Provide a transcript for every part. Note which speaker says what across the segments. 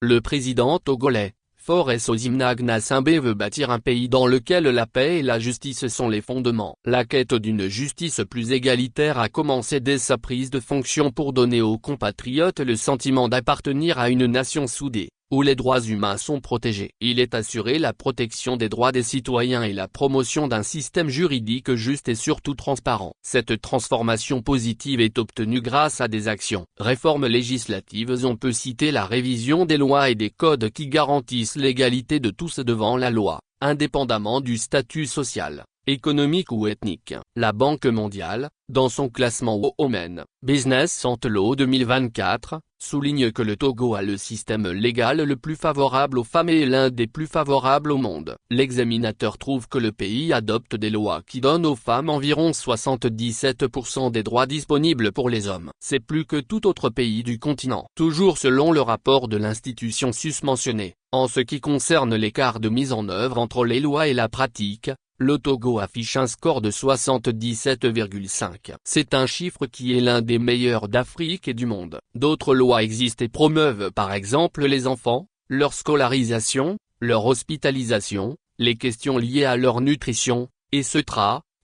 Speaker 1: Le président togolais, Faure Osinbajo veut bâtir un pays dans lequel la paix et la justice sont les fondements. La quête d'une justice plus égalitaire a commencé dès sa prise de fonction pour donner aux compatriotes le sentiment d'appartenir à une nation soudée, où les droits humains sont protégés. Il est assuré la protection des droits des citoyens et la promotion d'un système juridique juste et surtout transparent. Cette transformation positive est obtenue grâce à des actions. Réformes législatives. On peut citer la révision des lois et des codes qui garantissent l'égalité de tous devant la loi, indépendamment du statut social, économique ou ethnique. La Banque mondiale, dans son classement Women Business Law 2024, souligne que le Togo a le système légal le plus favorable aux femmes et l'un des plus favorables au monde. L'examinateur trouve que le pays adopte des lois qui donnent aux femmes environ 77% des droits disponibles pour les hommes. C'est plus que tout autre pays du continent. Toujours selon le rapport de l'institution susmentionnée, en ce qui concerne l'écart de mise en œuvre entre les lois et la pratique, le Togo affiche un score de 77,5. C'est un chiffre qui est l'un des meilleurs d'Afrique et du monde. D'autres lois existent et promeuvent par exemple les enfants, leur scolarisation, leur hospitalisation, les questions liées à leur nutrition, etc.,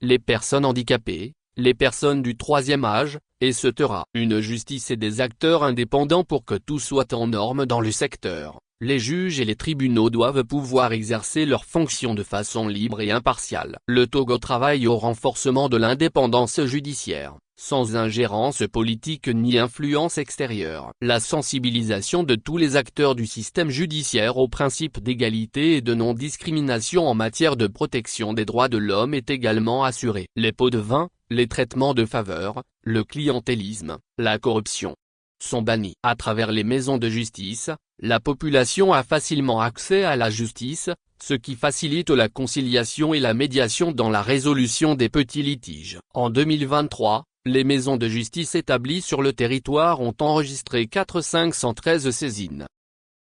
Speaker 1: les personnes handicapées, les personnes du troisième âge, etc. Une justice et des acteurs indépendants pour que tout soit en norme dans le secteur. Les juges et les tribunaux doivent pouvoir exercer leurs fonctions de façon libre et impartiale. Le Togo travaille au renforcement de l'indépendance judiciaire, sans ingérence politique ni influence extérieure. La sensibilisation de tous les acteurs du système judiciaire au principe d'égalité et de non-discrimination en matière de protection des droits de l'homme est également assurée. Les pots de vin, les traitements de faveur, le clientélisme, la corruption sont bannis. À travers les maisons de justice, la population a facilement accès à la justice, ce qui facilite la conciliation et la médiation dans la résolution des petits litiges. En 2023, les maisons de justice établies sur le territoire ont enregistré 4 513 saisines.